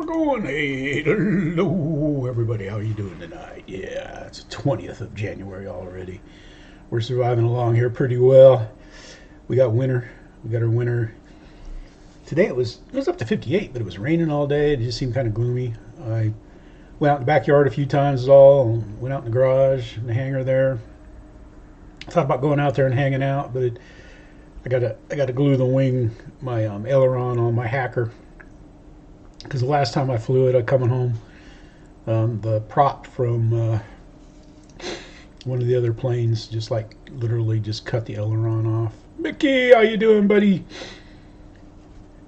we're going. Hey, hello, everybody. How are you doing tonight? Yeah, it's the 20th of January already. We're surviving along here pretty well. We got winter. We got our winter. Today it was up to 58, but it was raining all day. It just seemed kind of gloomy. I went out in the backyard a few times is all. Went out in the garage, in the hangar there. Thought about going out there and hanging out, but I gotta glue the wing, my aileron on my hacker. Because the last time I flew it, coming home, the prop from one of the other planes just like literally just cut the aileron off. Mickey, how you doing, buddy?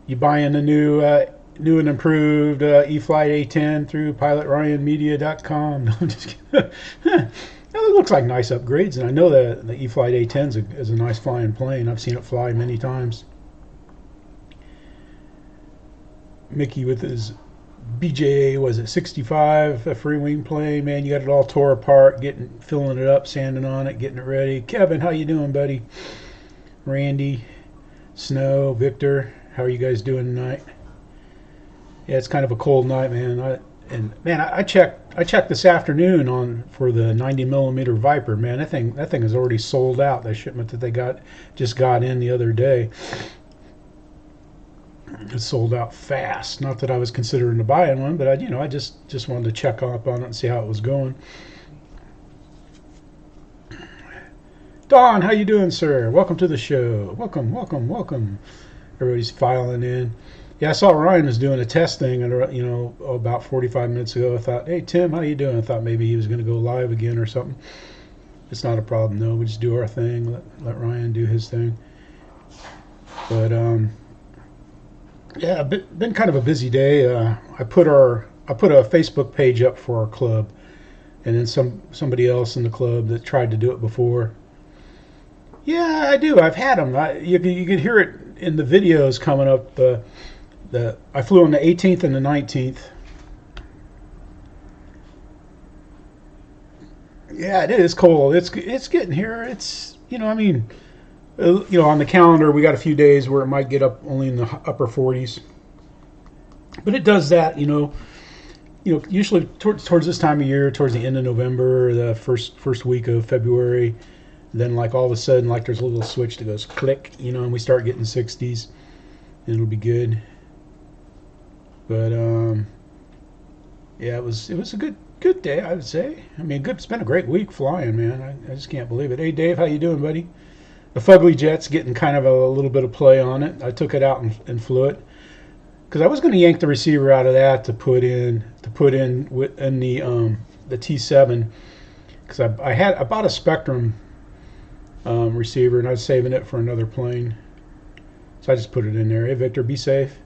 You buying the new and improved Eflite A10 through pilotryanmedia.com? No, I'm just kidding. It looks like nice upgrades, and I know that the Eflite A10 is a nice flying plane. I've seen it fly many times. Mickey with his BJA, was it 65, a free wing plane? Man, you got it all tore apart, filling it up, sanding on it, getting it ready. Kevin, how you doing, buddy? Randy, Snow, Victor, how are you guys doing tonight? Yeah, it's kind of a cold night, man. I checked this afternoon for the 90mm Viper. Man, that thing is already sold out. That shipment that they just got in the other day. It sold out fast. Not that I was considering to buying one, but I just wanted to check up on it and see how it was going. Don, how you doing, sir? Welcome to the show. Welcome. Everybody's filing in. Yeah, I saw Ryan was doing a test thing, about 45 minutes ago. I thought, hey Tim, how you doing? I thought maybe he was going to go live again or something. It's not a problem, no. We just do our thing. Let Ryan do his thing. But yeah, been kind of a busy day. I put a Facebook page up for our club, and then somebody else in the club that tried to do it before. Yeah, I do. I've had them. You can hear it in the videos coming up. I flew on the 18th and the 19th. Yeah, it is cold. It's getting here. It's on the calendar, we got a few days where it might get up only in the upper 40s. But it does that, usually towards this time of year, towards the end of November, the first week of February, then like all of a sudden, like there's a little switch that goes click, and we start getting 60s, and it'll be good. But yeah, it was a good day, I would say. I mean, it's been a great week flying, man. I just can't believe it. Hey, Dave, how you doing, buddy? The Fugly Jet's getting kind of a little bit of play on it. I took it out and flew it because I was going to yank the receiver out of that to put in the T7 because I bought a Spectrum receiver and I was saving it for another plane, so I just put it in there. Hey Victor, be safe.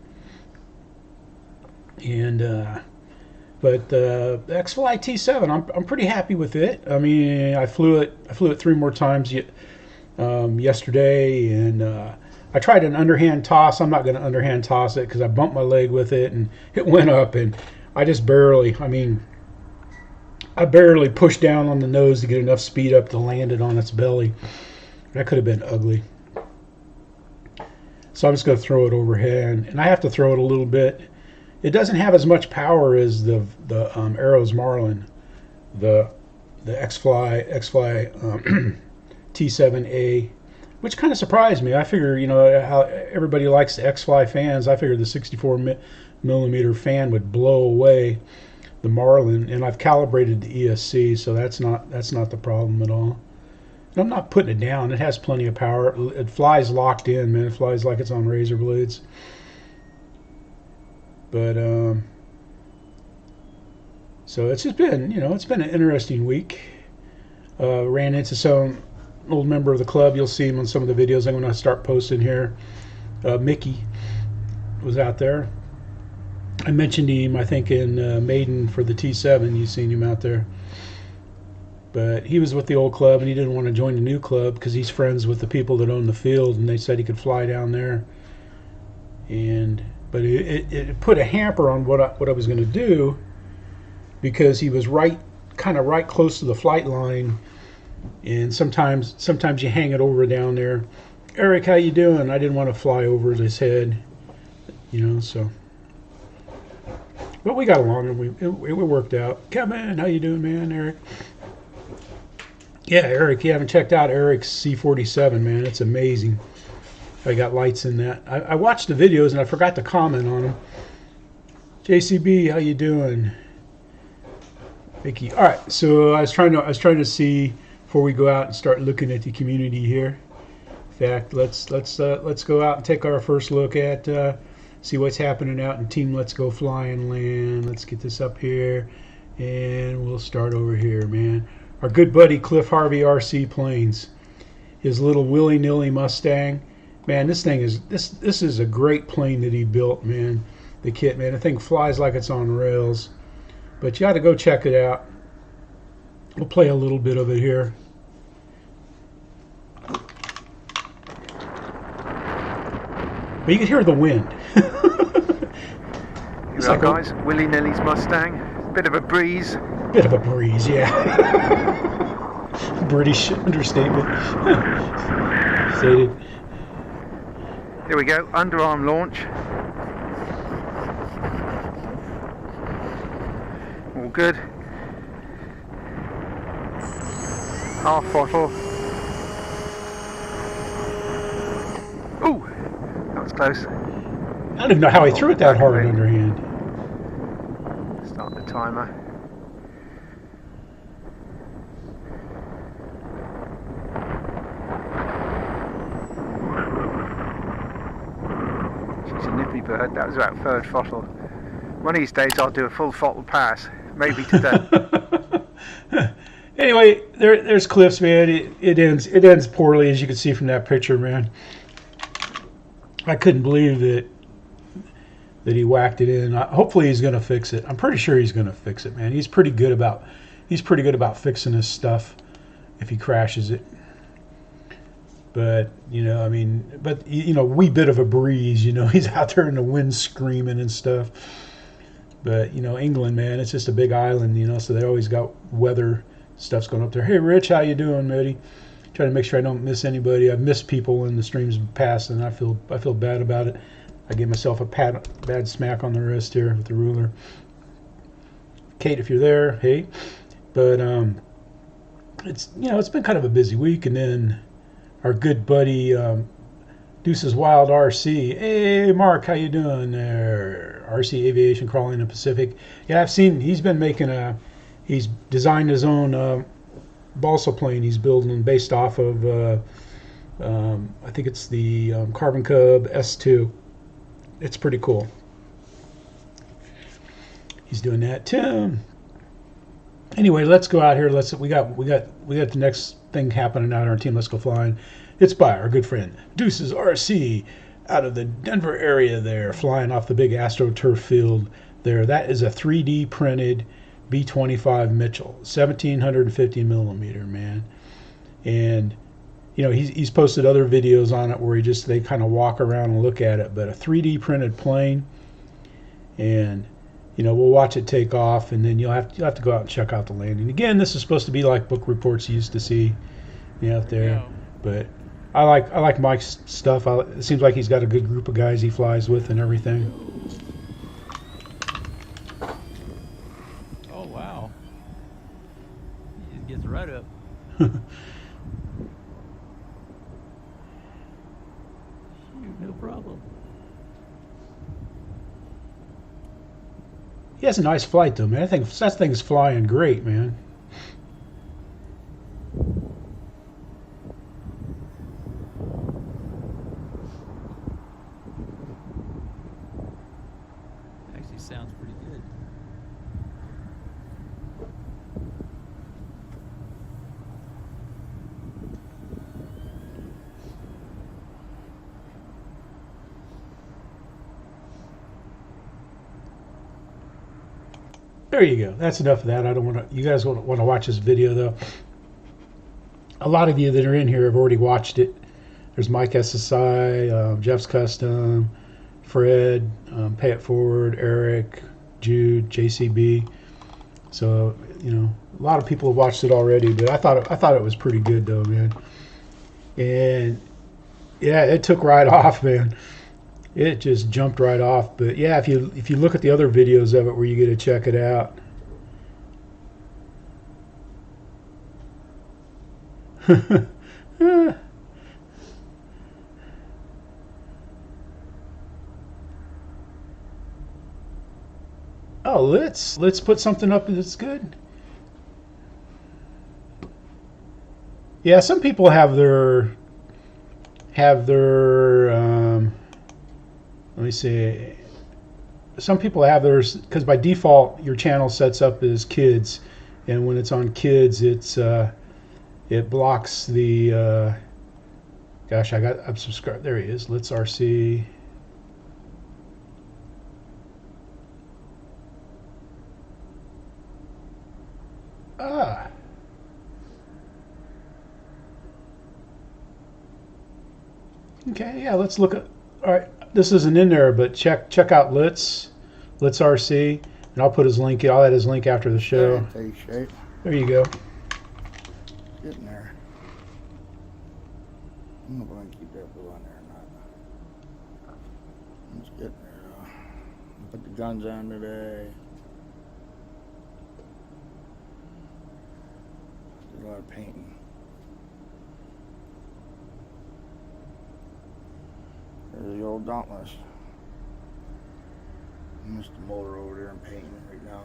And but the X-Fly T7, I'm pretty happy with it. I mean, I flew it 3 more times yesterday, and I tried an underhand toss. I'm not going to underhand toss it because I bumped my leg with it and it went up, and I barely pushed down on the nose to get enough speed up to land it on its belly. That could have been ugly. So I'm just going to throw it overhead, and I have to throw it a little bit. It doesn't have as much power as the Arrows Marlin, the X-Fly T7A, which kind of surprised me. I figure, how everybody likes the X-Fly fans. I figured the 64mm fan would blow away the Marlin, and I've calibrated the ESC, so that's not the problem at all. And I'm not putting it down. It has plenty of power. It flies locked in, man. It flies like it's on razor blades. But so it's just been, it's been an interesting week. Ran into some old member of the club. You'll see him on some of the videos I'm going to start posting here. Mickey was out there. I mentioned him, I think, in Maiden for the T7. You've seen him out there. But he was with the old club, and he didn't want to join the new club because he's friends with the people that own the field, and they said he could fly down there. But it put a hamper on what I was going to do because he was kind of right close to the flight line, and sometimes you hang it over down there. Eric, how you doing? I didn't want to fly over his head, so But we got along and it worked out. Kevin, how you doing, man? Eric. Yeah, Eric, you haven't checked out Eric's C47, man. It's amazing. I got lights in that. I watched the videos and I forgot to comment on them. JCB, how you doing? Vicky. All right, so I was trying to see before we go out and start looking at the community here. In fact, let's go out and take our first look at see what's happening out in Team Let's Go Fly and Land. Let's get this up here, and we'll start over here, man. Our good buddy Cliff Harvey RC Planes, his little willy-nilly Mustang, man. This thing is this is a great plane that he built, man. The kit, man. The thing flies like it's on rails. But you got to go check it out. We'll play a little bit of it here. But you can hear the wind. Here we are, guys. Willy Nilly's Mustang. Bit of a breeze. Bit of a breeze, yeah. British understatement. Stated. Here we go. Underarm launch. All good. Half throttle. Ooh, that was close. I don't even know how he threw it that hard underhand. Start the timer. She's a nippy bird. That was about third throttle. One of these days I'll do a full throttle pass. Maybe today. Anyway, there's Cliff's, man. It ends poorly, as you can see from that picture, man. I couldn't believe that he whacked it in. Hopefully he's going to fix it. I'm pretty sure he's going to fix it, man. He's pretty good about fixing his stuff if he crashes it. But wee bit of a breeze, he's out there in the wind screaming and stuff. But England, man, it's just a big island, so they always got weather stuff's going up there. Hey Rich, how you doing, buddy? Trying to make sure I don't miss anybody. I've missed people in the streams past, and I feel bad about it. I gave myself a bad smack on the wrist here with the ruler. Kate, if you're there, hey. But it's been kind of a busy week, and then our good buddy DeucesWild RC. Hey Mark, how you doing there? RC Aviation Crawling in the Pacific. Yeah, I've seen he's been making he's designed his own balsa plane he's building based off of I think it's the Carbon Cub S2. It's pretty cool. He's doing that too. Anyway, let's go out here. We got the next thing happening out on our team. Let's go flying. It's by our good friend Deuces RC out of the Denver area there, flying off the big AstroTurf field there. That is a 3D printed B-25 Mitchell, 1750 millimeter, man. And he's posted other videos on it where they kind of walk around and look at it. But a 3D printed plane, and we'll watch it take off, and then you'll have to go out and check out the landing. Again, this is supposed to be like book reports you used to see out there. Yeah. But I like Mike's stuff. It seems like he's got a good group of guys he flies with and everything. Oh wow! He gets right up. No problem. He has a nice flight though, man. I think that thing's flying great, man. Actually sounds pretty good. There you go. That's enough of that. I don't want to. You guys want to watch this video though. A lot of you that are in here have already watched it. There's Mike SSI, Jeff's Custom, Fred, Pay It Forward, Eric, Jude, JCB. So a lot of people have watched it already. But I thought it was pretty good though, man. And yeah, it took right off, man. It just jumped right off. But yeah, if you look at the other videos of it where you get to check it out. Oh, let's put something up that's good. Yeah, some people have their let me see. Some people have theirs because by default your channel sets up as kids, and when it's on kids, it blocks the. Gosh, I'm subscribed. There he is. Let's RC. Ah. Okay, yeah, let's look at. All right, this isn't in there, but check out Let's RC, and I'll put his link. I'll add his link after the show. There you go. Getting there. I don't know if I can keep that blue on there or not. I'm just getting there though. Put the guns on today. Did a lot of painting. There's the old Dauntless. Mr. Motor over there and painting it right now.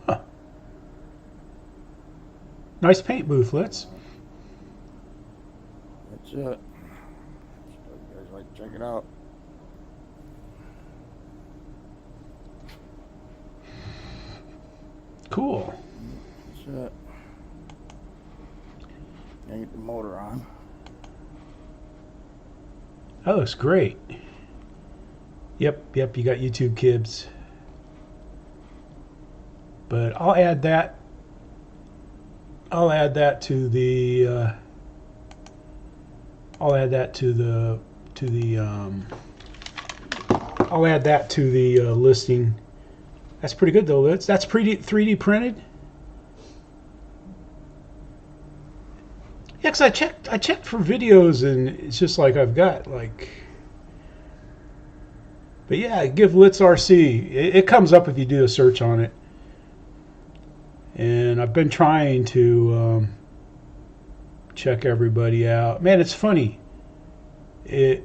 Huh. Nice paint booth, Let's. That's it. So you guys like to check it out. Cool. That's it. Now get the motor on. That looks great. Yep, you got YouTube Kids. But I'll add that to the listing. That's pretty good though. That's pretty 3D printed. Yeah, 'cause I checked for videos and it's just like I've got like. But yeah, give Let's RC. It comes up if you do a search on it. And I've been trying to check everybody out. Man, it's funny. In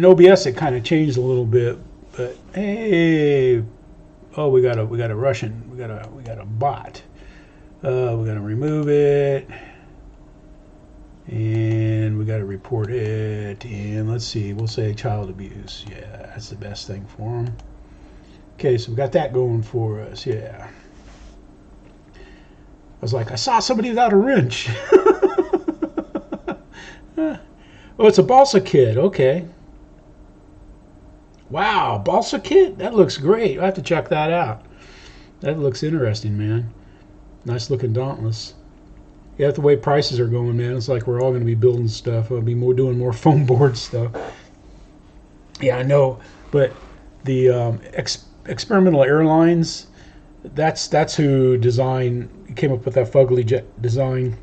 OBS it kind of changed a little bit, but hey, oh, we got a Russian. We got a bot. We're gonna remove it. And we got to report it. And let's see, we'll say child abuse. Yeah, that's the best thing for them. Okay, so we got that going for us. Yeah. I was like, I saw somebody without a wrench. Oh, it's a balsa kit. Okay. Wow, balsa kit? That looks great. I have to check that out. That looks interesting, man. Nice looking Dauntless. Yeah, the way prices are going, man, it's like we're all going to be building stuff. I'll be doing more foam board stuff. Yeah, I know, but the experimental airlines, that's who came up with that Fugly Jet design,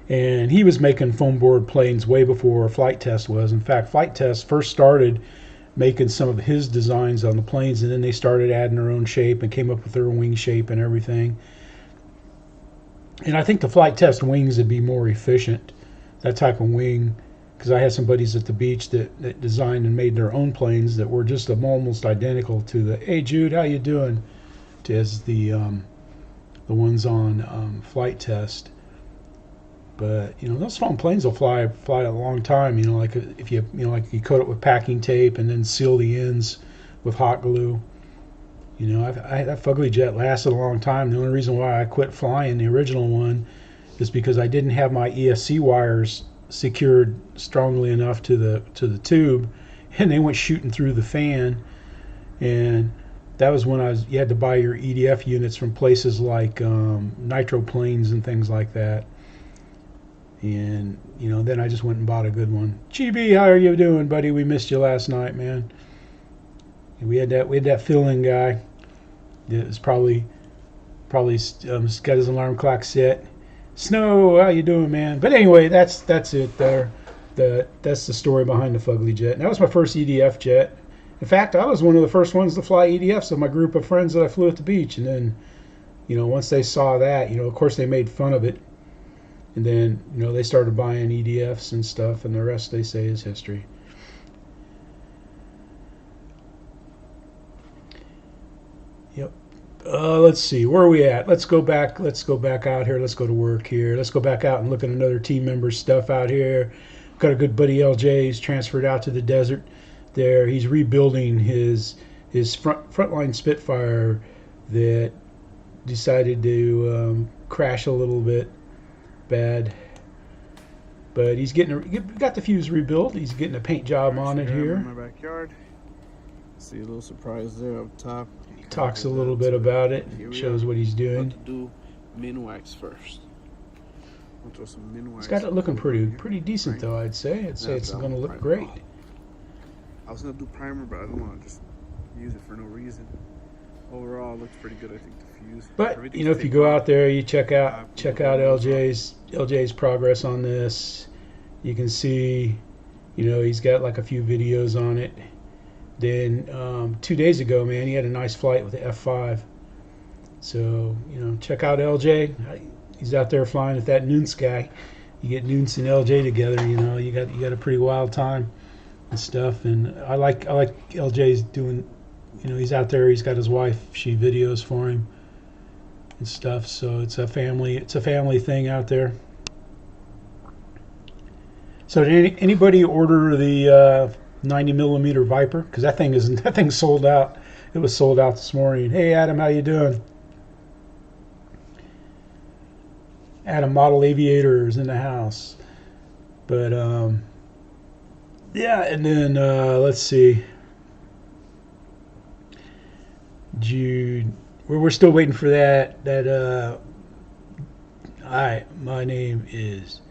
and he was making foam board planes way before Flight Test was. In fact, Flight Test first started making some of his designs on the planes, and then they started adding their own shape and came up with their wing shape and everything. And I think the Flight Test wings would be more efficient, that type of wing, because I had some buddies at the beach that designed and made their own planes that were just almost identical to the, hey Jude, how you doing, as the ones on Flight Test. But you know, those foam planes will fly a long time. You know, like if you like you coat it with packing tape and then seal the ends with hot glue. You know, that Fugly Jet lasted a long time. The only reason why I quit flying the original one is because I didn't have my ESC wires secured strongly enough to the tube, and they went shooting through the fan. And that was when you had to buy your EDF units from places like Nitro Planes and things like that. And you know, then I just went and bought a good one. GB, how are you doing, buddy? We missed you last night, man. We had that fill-in guy. It was probably got his alarm clock set. Snow, how you doing, man? But anyway, that's it there. That's the story behind the Fugly jet. And that was my first EDF jet. In fact, I was one of the first ones to fly EDFs of my group of friends that I flew at the beach. And then, once they saw that, of course they made fun of it. And then, they started buying EDFs and stuff, and the rest, they say, is history. Yep. Let's see, where are we at? Let's go back out here. Let's go to work here. Let's go back out and look at another team member's stuff out here. Got a good buddy, LJ. He's transferred out to the desert there. He's rebuilding his frontline Spitfire that decided to crash a little bit bad. But he's got the fuse rebuilt. He's getting a paint job on it here. In my backyard. See a little surprise there up top. Talks a little bit about it. Shows what he's doing. About to do min wax first. I'll throw some min wax. It's got it looking pretty decent though. I'd say it's going to look great. I was gonna do primer, but I don't want to just use it for no reason. Overall, it looks pretty good. I think the fuse. But if you go out there, you check out LJ's progress on this. You can see, he's got like a few videos on it. Then 2 days ago, man, he had a nice flight with the F5. So check out LJ. He's out there flying with that Noons guy. You get Noons and LJ together, you got a pretty wild time and stuff. And I like LJ's doing. He's out there. He's got his wife. She videos for him and stuff. So it's a family thing out there. So did anybody order the 90mm Viper? Because that thing's sold out. It was sold out this morning. Hey Adam, how you doing? Adam Model Aviator is in the house. But yeah, and then let's see. Jude, we're still waiting for that. Hi, my name is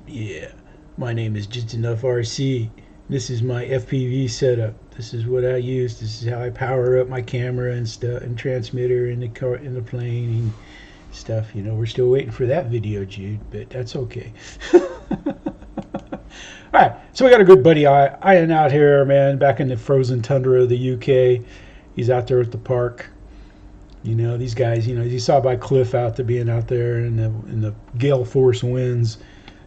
Just Enough RC. This is my FPV setup. This is what I use. This is how I power up my camera and stuff, and transmitter in the plane and stuff. We're still waiting for that video, Jude, but that's okay. All right, so we got a good buddy Ian out here, man, back in the frozen tundra of the UK. He's out there at the park. These guys, you saw by Cliff being out there in the gale force winds.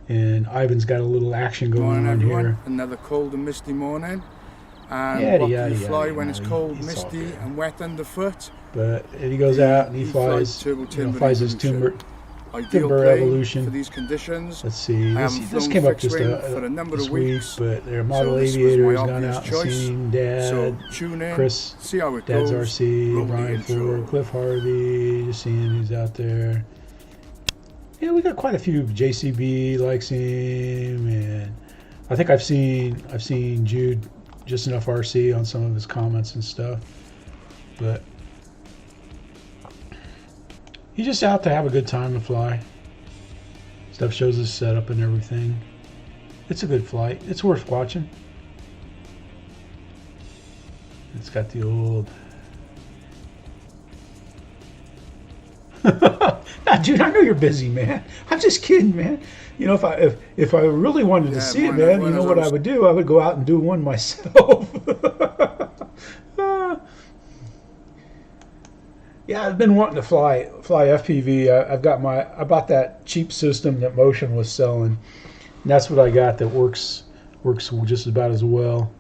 And Ivan's got a little action going on here. Another cold and misty morning. And what do you fly when it's cold, misty, and wet underfoot? But he goes out and he flies his timber evolution for these conditions. Let's see. This came up just this week, but their model aviator has gone out and seen Dad, Chris, Dad's RC, Brian Ford, Cliff Harvey, just seeing who's out there. Yeah, we got quite a few. JCB likes him, and I think I've seen Jude Just Enough RC on some of his comments and stuff. But he's just out to have a good time to fly. Stuff shows his setup and everything. It's a good flight. It's worth watching. It's got the old. Nah, dude, I know you're busy, man. I'm just kidding, man. If I really wanted to see it, man, you know what I would do? I would go out and do one myself. Yeah, I've been wanting to fly FPV. I bought that cheap system that Motion was selling. And that's what I got that works just about as well.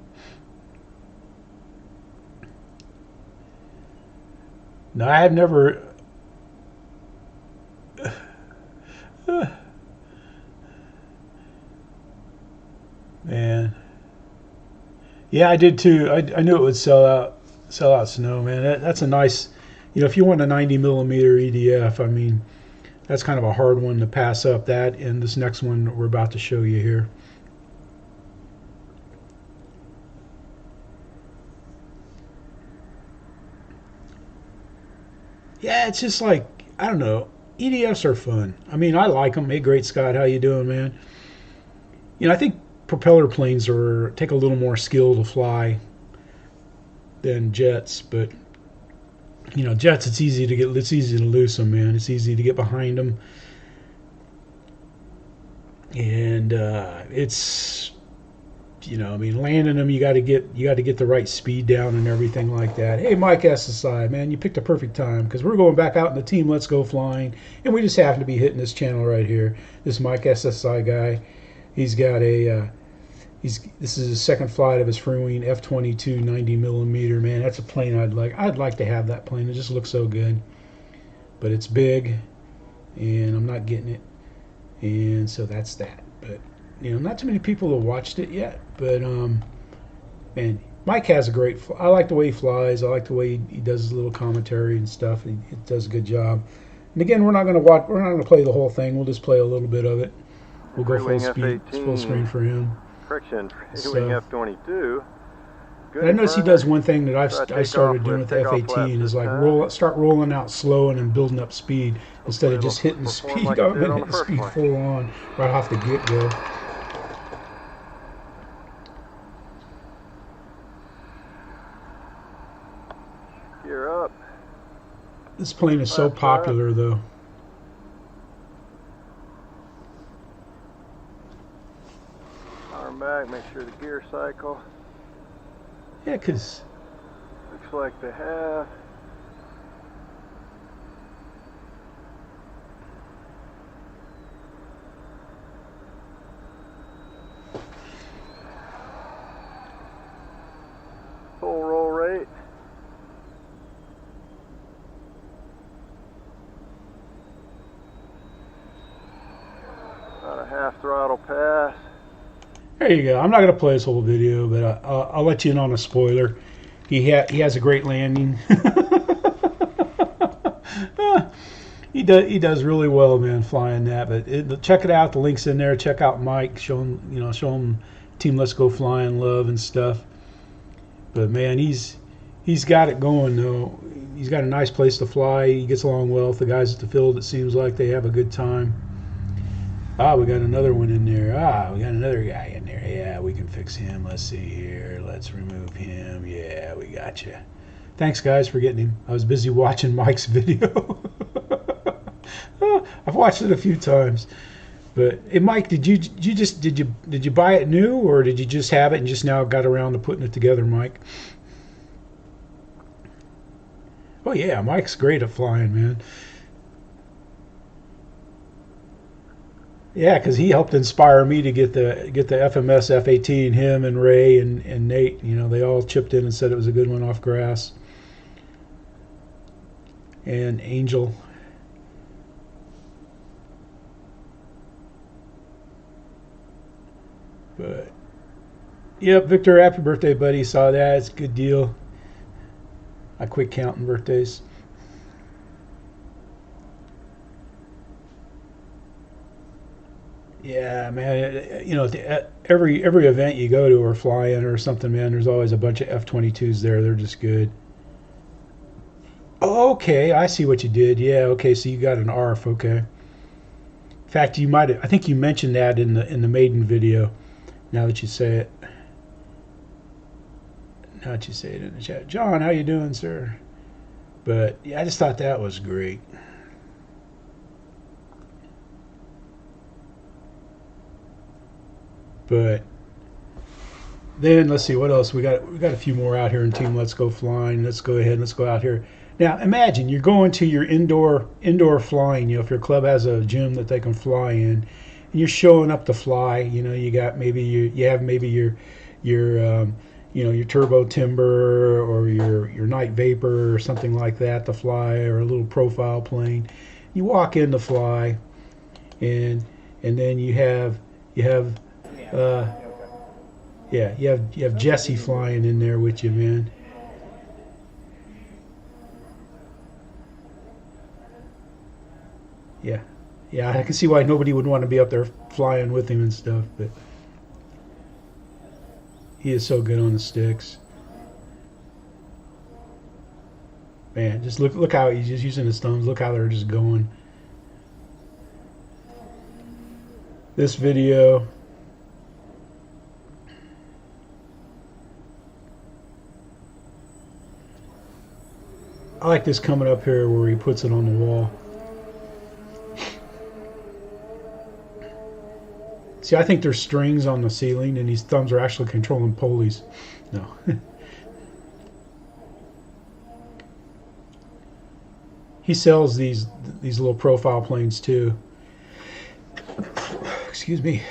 No, I have never. Man, yeah, I did too. I knew it would sell out snow, man. That's a nice, if you want a 90mm EDF, I mean, that's kind of a hard one to pass up. That and this next one we're about to show you here. Yeah, it's just like, I don't know. EDFs are fun. I mean, I like them. Hey, great Scott, how you doing, man? I think propeller planes take a little more skill to fly than jets, but jets, it's easy to loose them, man. It's easy to get behind them. and it's, you know, I mean, landing them, you got to get the right speed down and everything like that. Hey, Mike SSI, man, you picked a perfect time because we're going back out in the Team Let's Go Flying, and we just happen to be hitting this channel right here. This Mike SSI guy, he's got a this is his second flight of his Freewing F-22 90mm. Man, that's a plane I'd like to have that plane. It just looks so good, but it's big, and I'm not getting it, and so that's that. But you know, not too many people have watched it yet, but man, Mike has a great. I like the way he flies. I like the way he does his little commentary and stuff. He does a good job. And again, we're not going to watch. We're not going to play the whole thing. We'll just play a little bit of it. We'll go full speed, full screen for him. Friction, Freewing F-22. I notice he does one thing that I started doing with the F-18 is like start rolling out slow and then building up speed instead of just hitting the speed full on right off the get-go. Gear up. This plane is so popular, though. Arm back, make sure the gear cycle. Yeah, because looks like they have. Full roll rate. About a half throttle pass. There you go. I'm not going to play this whole video, but I'll let you in on a spoiler. He has a great landing. He does really well, man, flying that. But check it out. The link's in there. Check out Mike. Show him Team Let's Go Flying love and stuff. But man, he's got it going though. He's got a nice place to fly. He gets along well with the guys at the field. It seems like they have a good time. Ah, we got another one in there. Ah, we got another guy in there. Yeah, we can fix him. Let's see here. Let's remove him. Yeah, we got you. Thanks, guys, for getting him. I was busy watching Mike's video. I've watched it a few times. But hey, Mike, did you buy it new, or did you just have it and just now got around to putting it together, Mike? Oh yeah, Mike's great at flying, man. Yeah, because he helped inspire me to get the FMS F-18. Him and Ray and Nate, you know, they all chipped in and said it was a good one off grass. And Angel. But yep, Victor, happy birthday, buddy. Saw that. It's a good deal. I quit counting birthdays. Yeah, man. You know, every event you go to or fly in or something, man, there's always a bunch of F-22s there. They're just good. Oh, okay, I see what you did. Yeah, okay, so you got an ARF. Okay. In fact, you might have, I think you mentioned that in the Maiden video. Now that you say it. Now that you say it in the chat. John, how you doing, sir? But yeah, I just thought that was great. But then let's see what else we got. We got a few more out here in Team Let's Go Flying. Let's go ahead and let's go out here. Now imagine you're going to your indoor flying. You know, if your club has a gym that they can fly in, and you're showing up to fly. You know, you got maybe you have maybe your you know, your Turbo Timber or your Night Vapor or something like that to fly, or a little profile plane. You walk in to fly, and then you have Jesse flying in there with you, man. Yeah, I can see why nobody would want to be up there flying with him and stuff, but he is so good on the sticks. Man, just look how he's just using his thumbs. Look how they're just going. This video. I like this coming up here where he puts it on the wall. See, I think there's strings on the ceiling, and his thumbs are actually controlling pulleys. No. He sells these little profile planes too. Excuse me.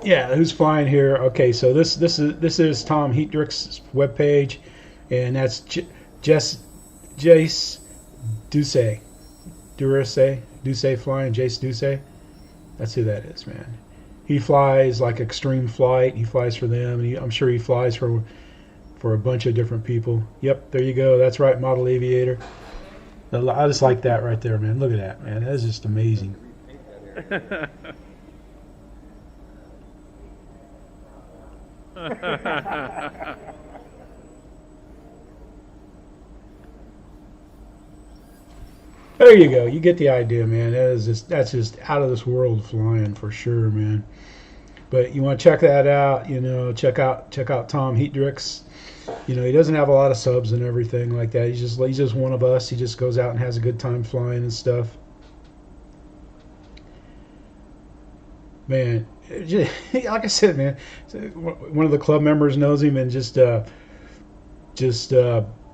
Yeah, who's flying here? Okay, so this is Tom Heetderks' webpage, and that's Jase Dussia flying, Jase Dussia. That's who that is, man. He flies like Extreme Flight. He flies for them, and I'm sure he flies for a bunch of different people. Yep, there you go. That's right, Model Aviator. I just like that right there, man. Look at that, man. That's just amazing. There you go. You get the idea, man. That's just out of this world flying for sure, man. But you want to check that out, check out Tom Heetderks. He doesn't have a lot of subs and everything like that. He's just one of us. He just goes out and has a good time flying and stuff. Man, like I said, man, one of the club members knows him and just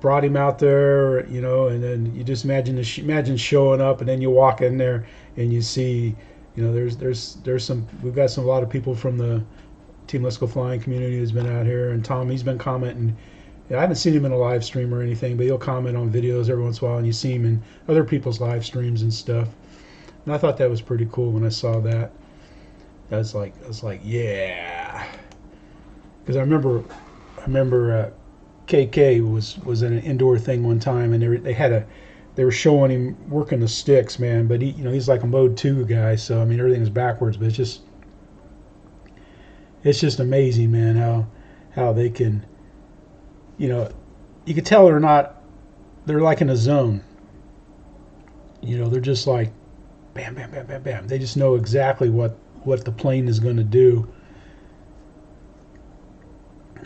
brought him out there, and then you just imagine showing up, and then you walk in there and you see, there's we've got a lot of people from the Team Let's Go Flying community who's been out here, and Tom, he's been commenting. I haven't seen him in a live stream or anything, but he'll comment on videos every once in a while, and you see him in other people's live streams and stuff. And I thought that was pretty cool when I saw that. I was like, yeah, because I remember KK was in an indoor thing one time, and they were showing him working the sticks, man. But he's like a mode 2 guy, so I mean everything's backwards, but it's just amazing, man, how they can, you can tell they're like in a zone. They're just like bam, bam, bam, bam, bam. They just know exactly what the plane is going to do.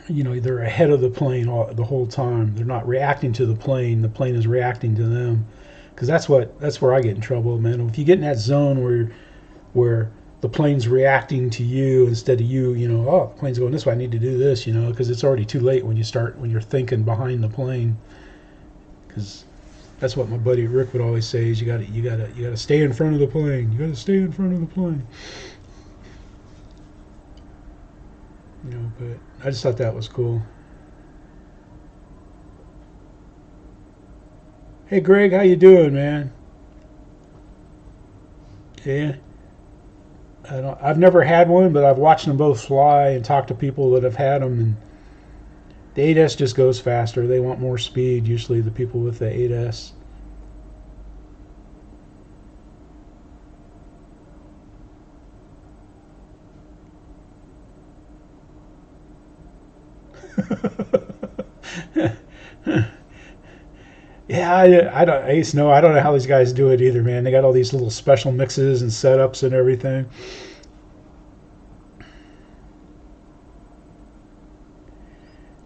They're ahead of the plane the whole time. They're not reacting to the plane is reacting to them, because that's where I get in trouble, man. If you get in that zone where the plane's reacting to you instead of you, oh, the plane's going this way, I need to do this, because it's already too late when you're thinking behind the plane. Because that's what my buddy Rick would always say, is you gotta stay in front of the plane. You gotta stay in front of the plane. But I just thought that was cool. Hey Greg, how you doing, man? Yeah. I've never had one, but I've watched them both fly and talked to people that have had them, and the 8S just goes faster. They want more speed, usually the people with the 8S. Yeah, I don't know how these guys do it either, man. They got all these little special mixes and setups and everything.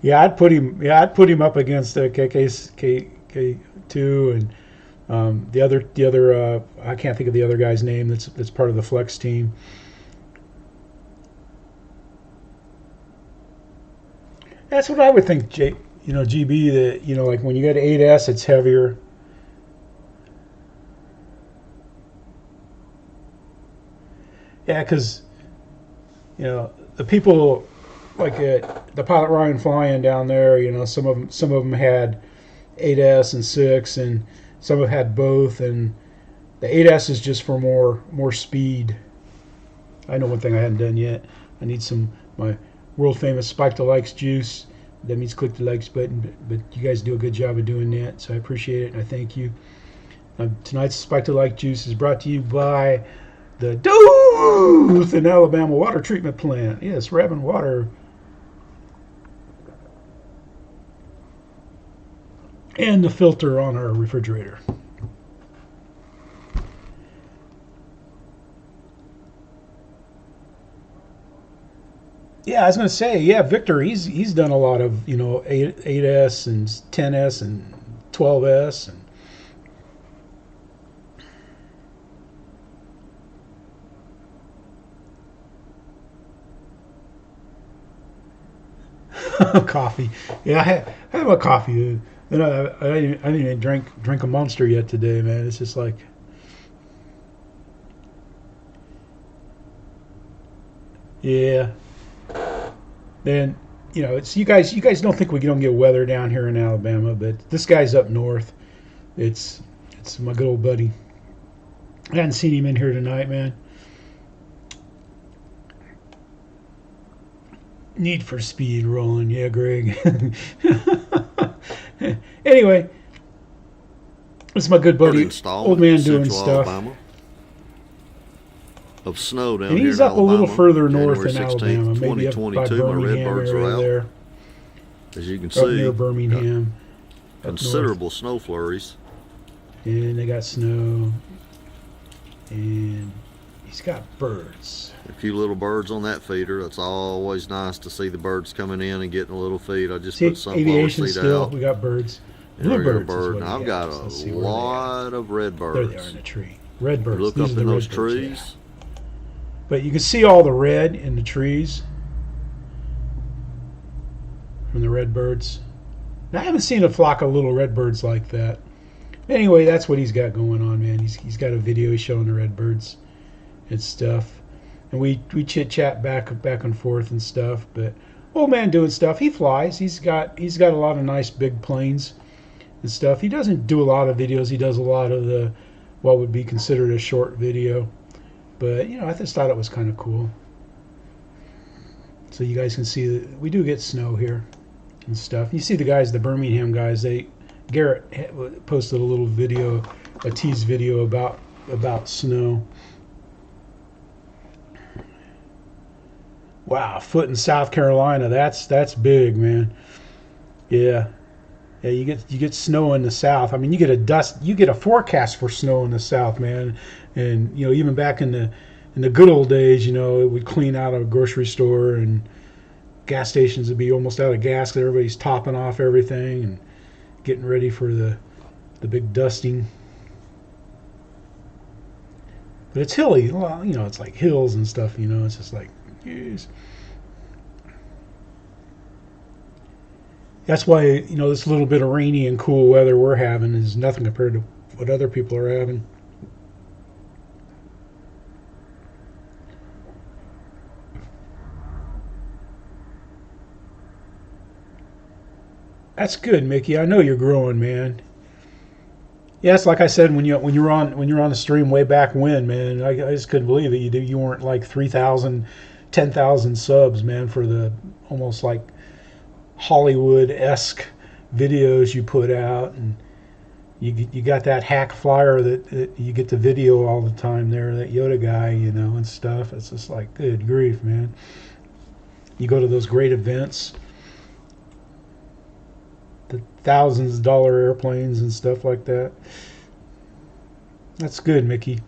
Yeah, I'd put him up against KK2 and the other I can't think of the other guy's name that's part of the Flex team. That's what I would think, GB, that, like when you get 8S, it's heavier. Yeah, because, the people, like the pilot Ryan flying down there, some of them had 8S and 6, and some have had both, and the 8S is just for more speed. I know one thing I hadn't done yet. I need my world famous spike the likes juice. That means click the likes button, but you guys do a good job of doing that, so I appreciate it and I thank you. Tonight's spike the like juice is brought to you by the Dothan, Alabama water treatment plant. Yes, Rabin Water. and the filter on our refrigerator. Yeah, I was going to say, yeah, Victor, he's done a lot of, 8S and 10S and 12S and coffee. Yeah, I had my coffee. Then I didn't even drink a Monster yet today, man. It's just like, yeah. Then it's you guys don't think we don't get weather down here in Alabama, but this guy's up north. It's my good old buddy. I hadn't seen him in here tonight, man. Need for Speed rolling, yeah, Greg. Anyway, this is my good buddy, old man doing stuff. Alabama. Of snow down and here he's in up Alabama, a little further north January in 16th, Alabama, maybe up by 2022. My Birmingham Redbirds are area out. there. As you can Up see, near Birmingham. considerable snow flurries. And they got snow. And he's got birds. A few little birds on that feeder. That's always nice to see the birds coming in and getting a little feed. I just put sunflower aviation seed still. out. We got birds. And there you go, Bluebirds. bird. And I've got a lot of red There birds. they are in the tree. Red birds. You look These up are in the those red birds, trees. yeah. But you can see all the red in the trees from the red birds. Now, I haven't seen a flock of little red birds like that. Anyway, that's what he's got going on, man. He's got a video showing the red birds and stuff. And we chit chat back and forth and stuff. But old man doing stuff. He flies. He's got a lot of nice big planes and stuff. He doesn't do a lot of videos. He does a lot of the what would be considered a short video. But I just thought it was kind of cool. So you guys can see that we do get snow here and stuff. You see the guys, the Birmingham guys. Garrett posted a little video, a tease video about snow. Wow, a foot in South Carolina. That's big, man. Yeah. Yeah, you get snow in the South. I mean, you get a forecast for snow in the South, man. And even back in the good old days, it would clean out a grocery store and gas stations would be almost out of gas because everybody's topping off everything and getting ready for the big dusting. But it's hilly. Well, it's like hills and stuff. It's just like, geez. That's why, this little bit of rainy and cool weather we're having is nothing compared to what other people are having. That's good, Mickey. I know you're growing, man. Yes, like I said when you were on the stream way back when, man, I just couldn't believe it. You weren't like 3,000, 10,000 subs, man, for the almost like Hollywood-esque videos you put out, and you got that hack flyer that you get the video all the time there, that Yoda guy, and stuff. It's just like, good grief, man. You go to those great events, the thousands of dollar airplanes and stuff like that. That's good, Mickey.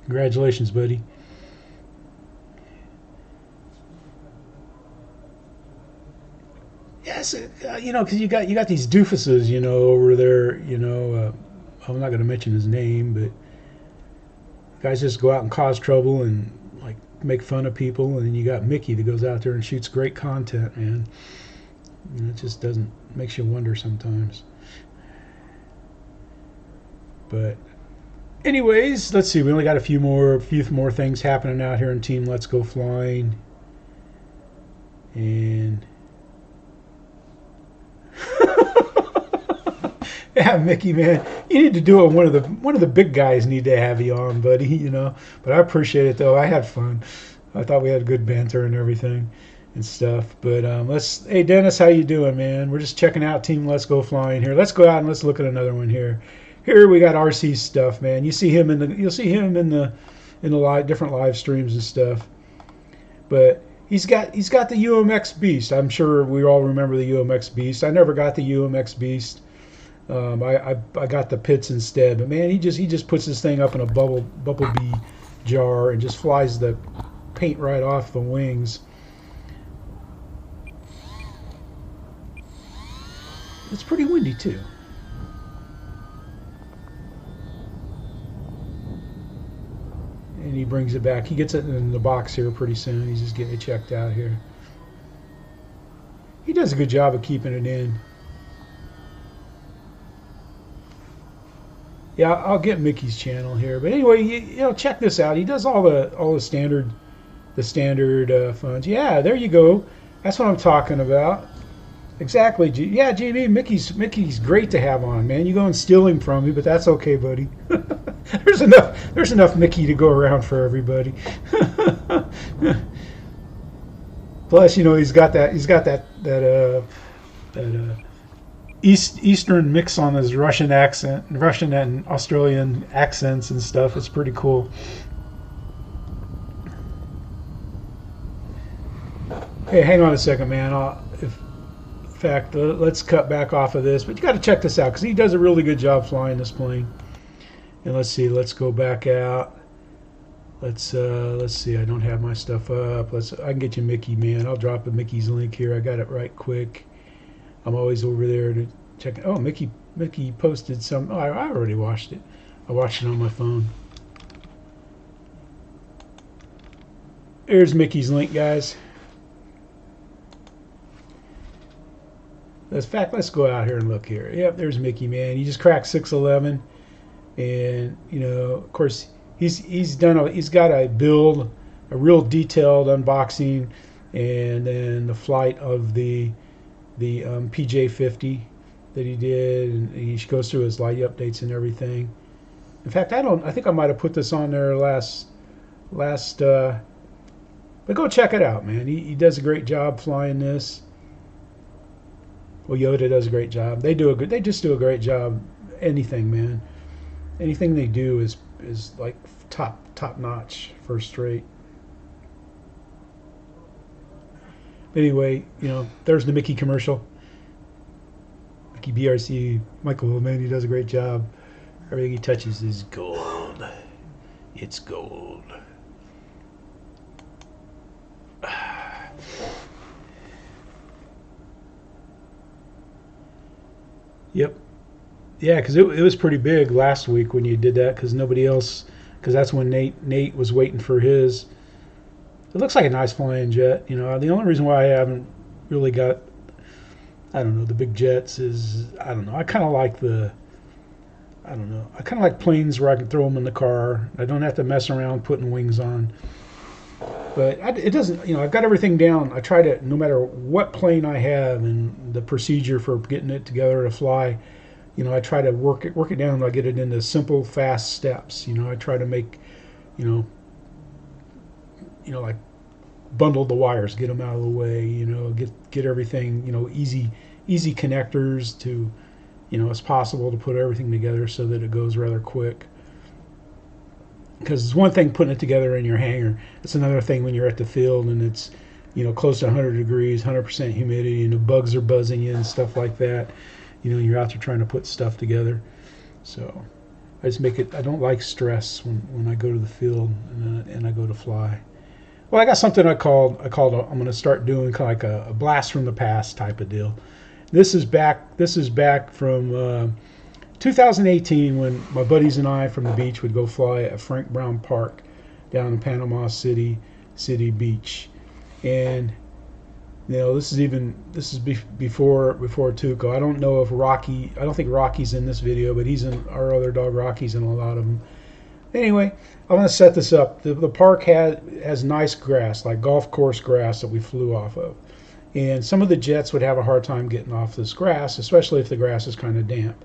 Congratulations, buddy. Yes, because you got these doofuses, over there, I'm not going to mention his name, but guys just go out and cause trouble and like make fun of people, and then you got Mickey that goes out there and shoots great content, man. It just makes you wonder sometimes. But anyways, let's see. We only got a few more things happening out here in Team Let's Go Flying, and yeah, Mickey, man, you need to do it. One of the big guys need to have you on, buddy. But I appreciate it though. I had fun. I thought we had good banter and everything and stuff. But hey Dennis, how you doing, man? We're just checking out Team Let's Go Flying here. Let's go out and let's look at another one here. Here we got RC's stuff, man. You'll see him in the different live streams and stuff. But he's got the UMX Beast. I'm sure we all remember the UMX Beast. I never got the UMX Beast. I got the pits instead. But man, he just puts this thing up in a bumblebee jar and just flies the paint right off the wings. It's pretty windy too. And he brings it back. He gets it in the box here pretty soon. He's just getting it checked out here. He does a good job of keeping it in. Yeah, I'll get Mickey's channel here. But anyway, you know, check this out. He does all the standard funds. Yeah, there you go. That's what I'm talking about. Exactly. Yeah, GB, Mickey's great to have on, man. You go and steal him from me, but that's okay, buddy. There's enough Mickey to go around for everybody. Plus, you know, he's got that Eastern mix on his Russian and Australian accents and stuff. It's pretty cool. Hey, hang on a second, man. In fact, let's cut back off of this, but you got to check this out because he does a really good job flying this plane. And let's see, let's go back out. Let's see. I don't have my stuff up. I can get you Mickey, man. I'll drop a Mickey's link here. I got it right quick. I'm always over there to check. Oh, Mickey posted some. Oh, I already watched it. I watched it on my phone. There's Mickey's link, guys. In fact, let's go out here and look here. Yep, there's Mickey, man. He just cracked 611, and you know, of course, he's got a build, a real detailed unboxing, and then the flight of the PJ50 that he did, and he goes through his light updates and everything. In fact, I think I might have put this on there last. But go check it out, man. He does a great job flying this. Well, Yoda does a great job. They just do a great job. Anything, man. Anything they do is like top notch, first rate. But anyway, you know, there's the Mickey commercial. Mickey BRC, Michael, man, he does a great job. Everything he touches is gold. It's gold. Yep. Yeah, because it was pretty big last week when you did that, because nobody else, because that's when Nate was waiting for his. It looks like a nice flying jet. You know, the only reason why I haven't really got, I don't know, the big jets is, I don't know. I kind of like planes where I can throw them in the car. I don't have to mess around putting wings on. But it doesn't, you know, I've got everything down. I try to, no matter what plane I have and the procedure for getting it together to fly, you know, I try to work it down. I get it into simple, fast steps. You know, I try to make, you know, like bundle the wires, get them out of the way. You know, get everything, you know, easy connectors to, you know, as possible to put everything together so that it goes rather quick. Because it's one thing putting it together in your hangar. It's another thing when you're at the field and it's, you know, close to 100 degrees, 100% humidity, and the bugs are buzzing you and stuff like that. You know, you're out there trying to put stuff together. So I just make it. I don't like stress when I go to the field and I go to fly. Well, I got something I'm going to start doing kind of like a blast from the past type of deal. This is back from 2018 when my buddies and I from the beach would go fly at Frank Brown Park down in Panama City Beach. And you know, this is before Tuco. I don't know if Rocky, I don't think Rocky's in this video, but he's in, our other dog Rocky's in a lot of them. Anyway, I'm going to set this up. The park has nice grass, like golf course grass that we flew off of. And some of the jets would have a hard time getting off this grass, especially if the grass is kind of damp.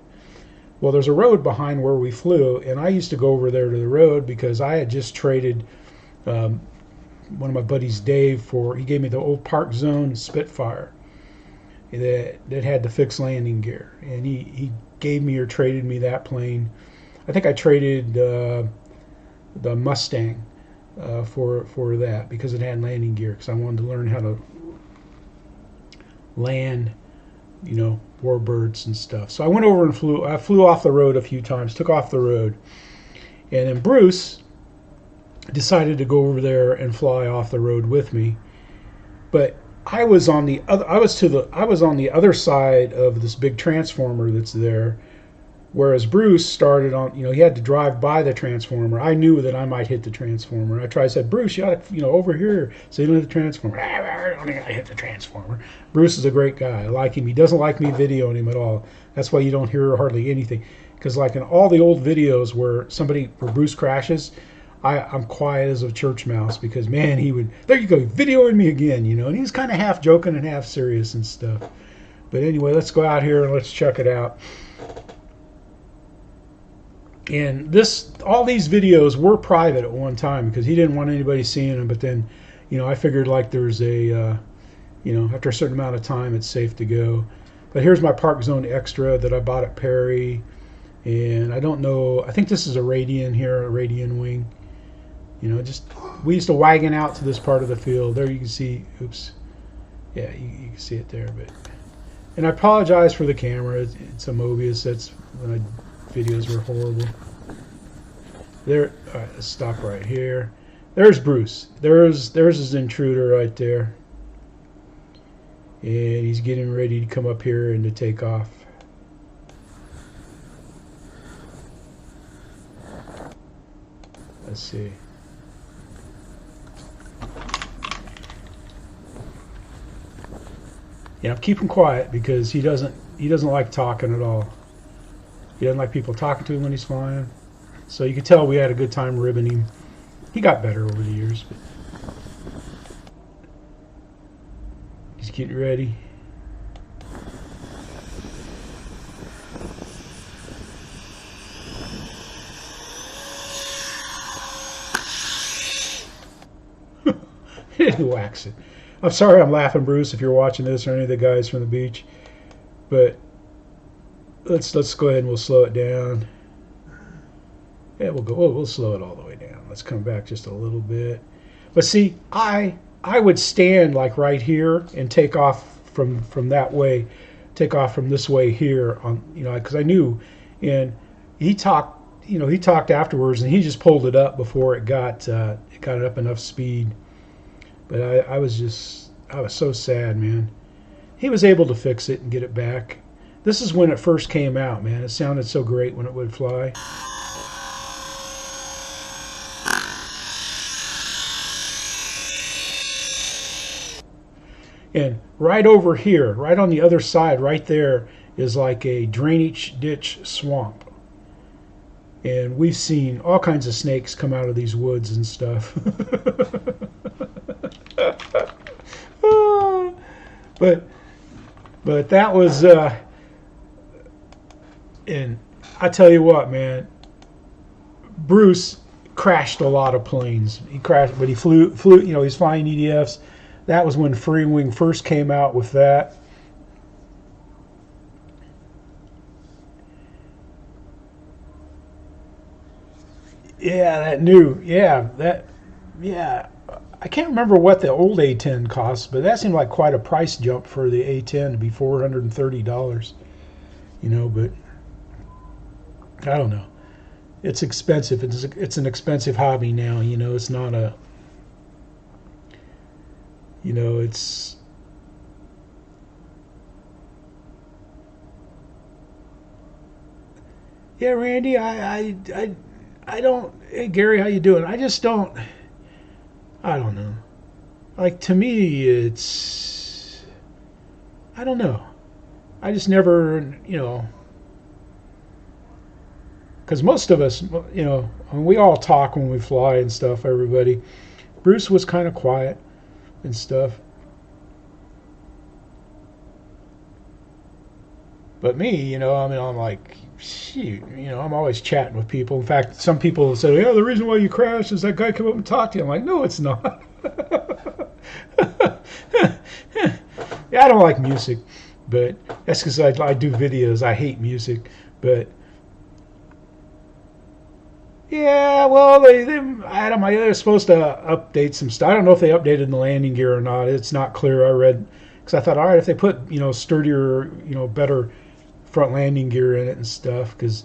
Well, there's a road behind where we flew, and I used to go over there to the road because I had just traded one of my buddies, Dave, he gave me the old Park Zone Spitfire that had the fixed landing gear, and he gave me or traded me that plane. I think I traded the Mustang for that, because it had landing gear, because I wanted to learn how to land, warbirds and stuff. So I went over and flew off the road a few times, took off the road, and then Bruce decided to go over there and fly off the road with me. But I was on the other side of this big transformer that's there, whereas Bruce started on, he had to drive by the transformer. I knew that I might hit the transformer. I said, Bruce, you ought to, over here, so you don't hit the transformer. I don't think I hit the transformer. Bruce is a great guy. I like him. He doesn't like me videoing him at all. That's why you don't hear hardly anything. Because like in all the old videos where Bruce crashes, I'm quiet as a church mouse, because man, he would, there you go, videoing me again, and he was kind of half joking and half serious and stuff. But anyway, let's go out here and let's check it out. And all these videos were private at one time, because he didn't want anybody seeing them. But then, I figured like there's a, after a certain amount of time, it's safe to go. But here's my Park Zone Extra that I bought at Perry. And I don't know, I think this is a Radian here, a Radian wing. We used to wagon out to this part of the field. There you can see, oops. Yeah, you can see it there. And I apologize for the camera. It's a Mobius. That's when videos were horrible. There, all right, let's stop right here. There's Bruce. There's his Intruder right there. And he's getting ready to come up here and to take off. Let's see. Yeah, I'm keeping quiet because he doesn't like talking at all. He doesn't like people talking to him when he's flying. So you could tell we had a good time ribbing him. He got better over the years, but he's getting ready. He whacks it. I'm sorry I'm laughing, Bruce, if you're watching this, or any of the guys from the beach. But let's go ahead and we'll slow it down. Yeah, we'll slow it all the way down. Let's come back just a little bit. But see, I would stand like right here and take off from that way, take off from this way here on, because I knew. And he talked afterwards, and he just pulled it up before it got up enough speed. But I was so sad, man. He was able to fix it and get it back. This is when it first came out, man. It sounded so great when it would fly. And right over here, right on the other side, right there, is like a drainage ditch swamp. And we've seen all kinds of snakes come out of these woods and stuff. But that was, and I tell you what, man, Bruce crashed a lot of planes. He crashed, but he flew, he's flying EDFs. That was when Freewing first came out with that. Yeah, I can't remember what the old A10 cost, but that seemed like quite a price jump for the A10 to be $430. But I don't know. It's expensive. It's an expensive hobby now. It's not a. It's. Yeah, Randy, I don't. Hey, Gary, how you doing? I just don't. I don't know. Like, to me, it's. I don't know. I just never, because most of us, we all talk when we fly and stuff, everybody. Bruce was kind of quiet and stuff. But me, I'm like, shoot, I'm always chatting with people. In fact, some people say, the reason why you crashed is that guy come up and talk to you. I'm like, no, it's not. Yeah, I don't like music, but that's because I do videos. I hate music, but Yeah, well, Adam, they're supposed to update some stuff. I don't know if they updated the landing gear or not. It's not clear. I read, because I thought, all right, if they put, sturdier, better front landing gear in it and stuff, because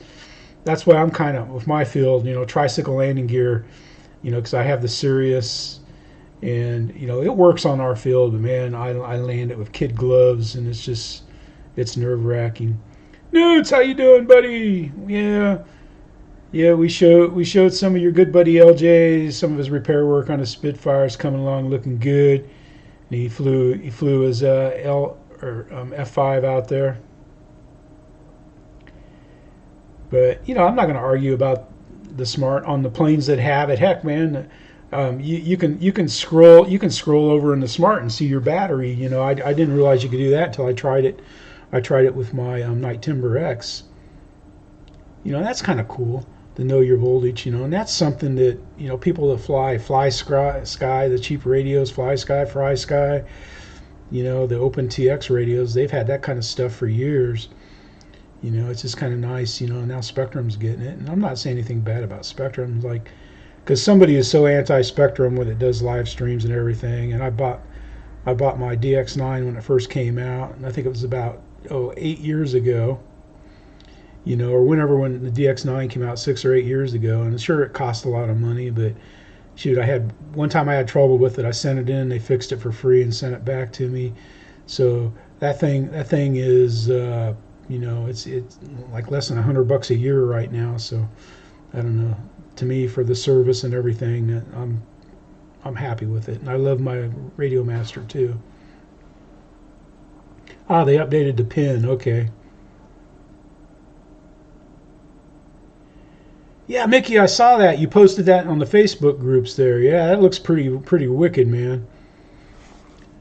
that's why I'm kind of, with my field, tricycle landing gear, because I have the Sirius, and, it works on our field, but man, I land it with kid gloves, and it's nerve-wracking. Nudes, how you doing, buddy? Yeah, we showed some of your good buddy LJ, some of his repair work on his Spitfires coming along, looking good. And he flew his F5 out there. But I'm not going to argue about the Smart on the planes that have it. Heck, man, you can scroll over in the Smart and see your battery. I didn't realize you could do that until I tried it. I tried it with my Night Timber X. That's kind of cool to know your voltage, and that's something that, people that fly sky, the cheap radios, fly sky, the open TX radios, they've had that kind of stuff for years. It's just kind of nice, now Spectrum's getting it. And I'm not saying anything bad about Spectrum, because somebody is so anti-Spectrum when it does live streams and everything. And I bought my DX9 when it first came out, and I think it was about 8 years ago. Or when the DX9 came out 6 or 8 years ago, and sure it cost a lot of money, but shoot, one time I had trouble with it. I sent it in, they fixed it for free and sent it back to me. So that thing is, it's like less than $100 a year right now. So I don't know. To me, for the service and everything, I'm happy with it, and I love my Radio Master too. They updated the pin. Okay. Yeah, Mickey, I saw that. You posted that on the Facebook groups there. Yeah, that looks pretty wicked, man.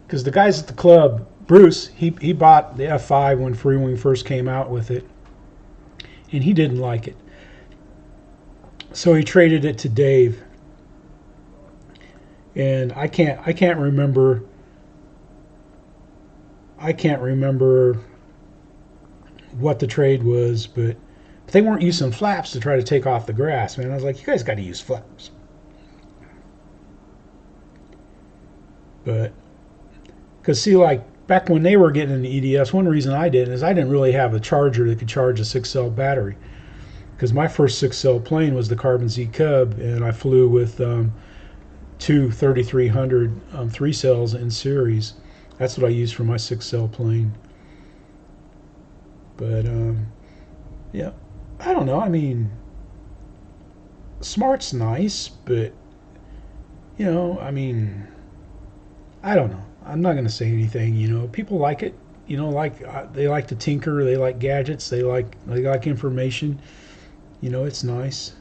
Because the guys at the club, Bruce, he bought the F5 when Freewing first came out with it, and he didn't like it. So he traded it to Dave. And I can't remember what the trade was, but they weren't using flaps to try to take off the grass, man. I was like, you guys got to use flaps. But, because see, like, back when they were getting into EDS, one reason I didn't is I didn't really have a charger that could charge a 6-cell battery. Because my first 6-cell plane was the Carbon Z Cub, and I flew with two 3300 3-cells in series. That's what I used for my 6-cell plane. But, yeah. I don't know. I mean, Smart's nice, but, I don't know. I'm not going to say anything, People like it. They like to tinker. They like gadgets. They like information. It's nice.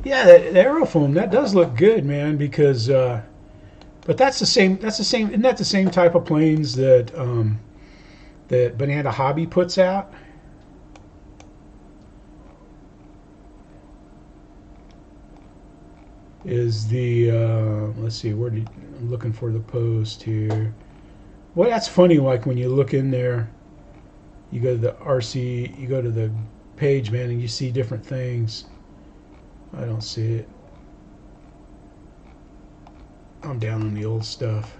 Yeah, the aerofoam, that does look good, man, because, but that's the same, isn't that the same type of planes that Banana Hobby puts out? Is the, let's see, I'm looking for the post here. Well, that's funny, like when you look in there, you go to the RC, you go to the page, man, and you see different things. I don't see it. I'm down on the old stuff.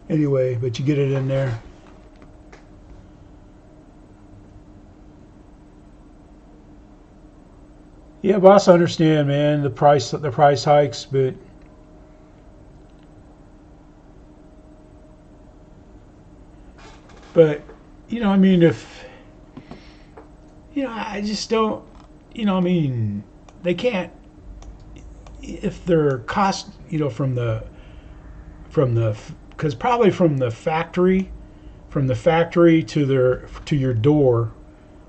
Anyway, but you get it in there. Yeah, boss, I understand, man, the price hikes, but if I just don't, they can't, if their cost, because probably from the factory to your door,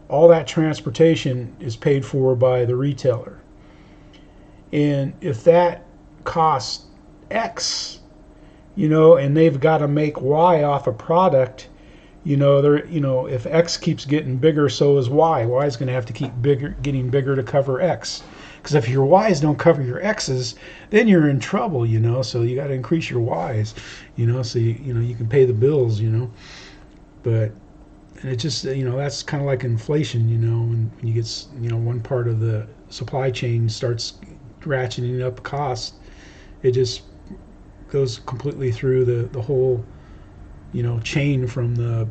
all that transportation is paid for by the retailer. And if that costs X, and they've got to make Y off a product, if X keeps getting bigger, so is Y. Y is going to have to keep getting bigger to cover X. Because if your Y's don't cover your X's, then you're in trouble, So you got to increase your Y's, so you can pay the bills, But and it just, that's kind of like inflation, when you get, one part of the supply chain starts ratcheting up cost, it just goes completely through the whole, chain from the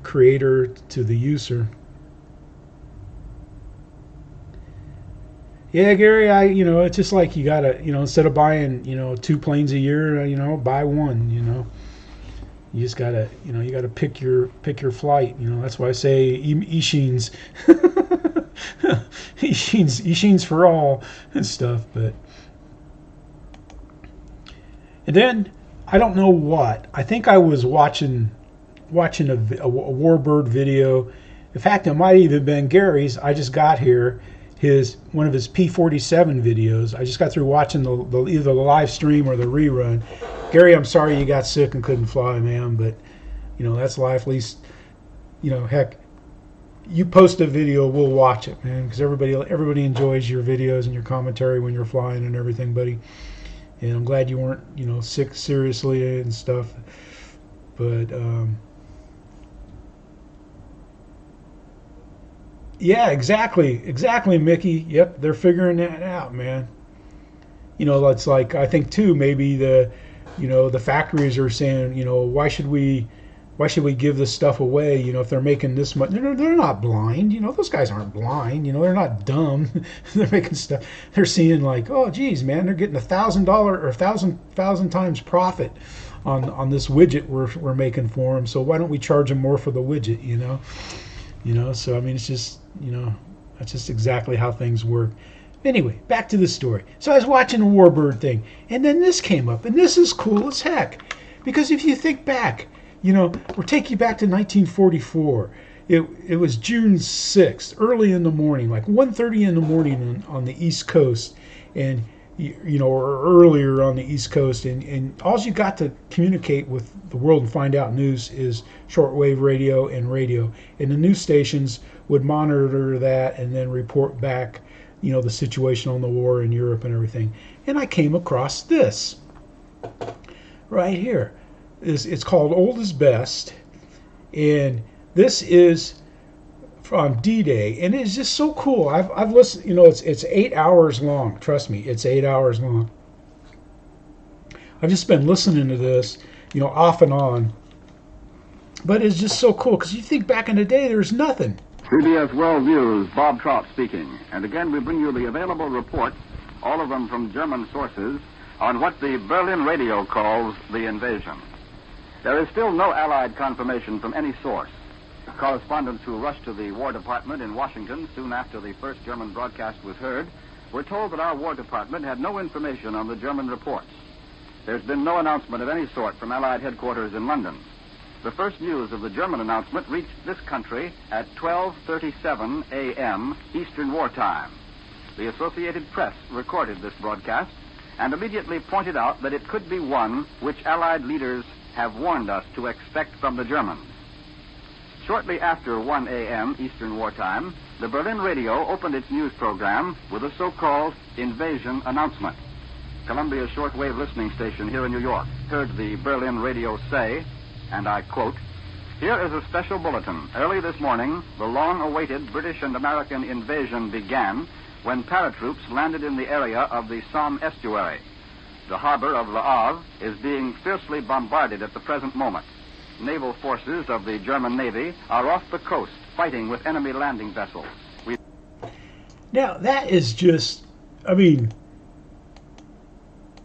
creator to the user. Yeah, Gary, it's just like you gotta, instead of buying, 2 planes a year, buy one, You just gotta, you gotta pick your flight. That's why I say Easheens, Easheens for all and stuff. But and then I don't know what. I think I was watching a Warbird video. In fact, it might even been Gary's. I just got here one of his P-47 videos. I just got through watching either the live stream or the rerun. Gary, I'm sorry you got sick and couldn't fly, man, but that's life. At least, heck, you post a video, we'll watch it, man, because everybody enjoys your videos and your commentary when you're flying and everything, buddy. And I'm glad you weren't, sick seriously and stuff. But yeah, exactly, Mickey. Yep, they're figuring that out, man. It's like, I think too, maybe the factories are saying, why should we give this stuff away? If they're making this much, they're not blind. Those guys aren't blind. They're not dumb. They're making stuff. They're seeing like, oh, geez, man, they're getting $1,000 or 1,000 times profit on this widget we're making for them. So why don't we charge them more for the widget? So I mean, it's just, that's just exactly how things work. Anyway, back to the story. So I was watching a Warbird thing, and then this came up, and this is cool as heck. Because if you think back, we'll take you back to 1944. It was June 6th, early in the morning, like 1:30 in the morning on the East Coast, and or earlier on the East Coast, and all you got to communicate with the world and find out news is shortwave radio and radio. And the news stations would monitor that and then report back the situation on the war in Europe and everything. And I came across this right here. It's called Old is Best, and this is from D-Day, and it's just so cool. I've listened. It's 8 hours long. Trust me, it's 8 hours long. I've just been listening to this, off and on. But it's just so cool because you think back in the day, there's nothing. CBS World News, Bob Trout speaking. And again, we bring you the available reports, all of them from German sources, on what the Berlin radio calls the invasion. There is still no Allied confirmation from any source. Correspondents who rushed to the War Department in Washington soon after the first German broadcast was heard were told that our War Department had no information on the German reports. There's been no announcement of any sort from Allied headquarters in London. The first news of the German announcement reached this country at 12:37 a.m. Eastern Wartime. The Associated Press recorded this broadcast and immediately pointed out that it could be one which Allied leaders have warned us to expect from the Germans. Shortly after 1 a.m. Eastern Wartime, the Berlin radio opened its news program with a so-called invasion announcement. Columbia shortwave listening station here in New York heard the Berlin radio say, and I quote, "Here is a special bulletin. Early this morning, the long-awaited British and American invasion began when paratroops landed in the area of the Somme estuary. The harbor of Le Havre is being fiercely bombarded at the present moment. Naval forces of the German Navy are off the coast fighting with enemy landing vessels." Now, that is just, I mean,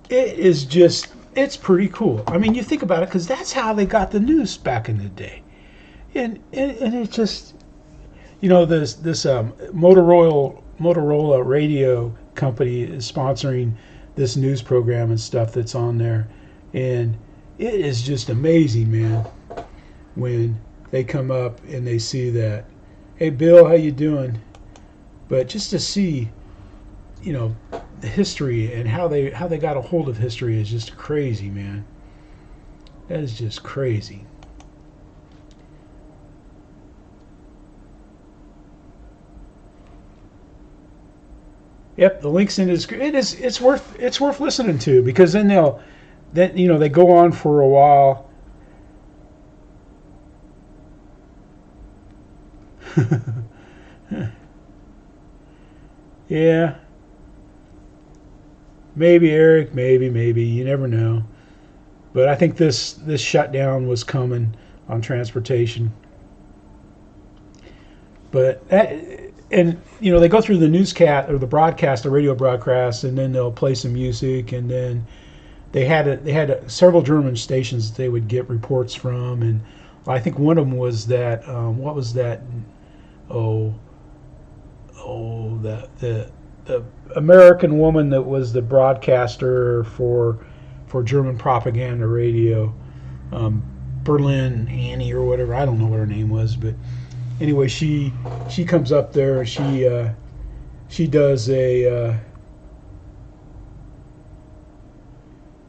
it's pretty cool. I mean, you think about it, because that's how they got the news back in the day. And it just, this Motorola radio company is sponsoring this news program and stuff that's on there. And it is just amazing, man, when they come up and they see that, "Hey, Bill, how you doing?" But just to see, the history and how they got a hold of history is just crazy, man. That is just crazy. Yep, the link's in the description. It's worth listening to, because then they go on for a while. Yeah. Maybe, Eric. Maybe. You never know. But I think this shutdown was coming on transportation. But and you know, they go through the newscast or the broadcast, the radio broadcast, and then they'll play some music, and then they had several German stations that they would get reports from, and I think one of them was that what was that? The American woman that was the broadcaster for German propaganda radio, Berlin Annie or whatever. I don't know what her name was, but anyway, she comes up there. She does a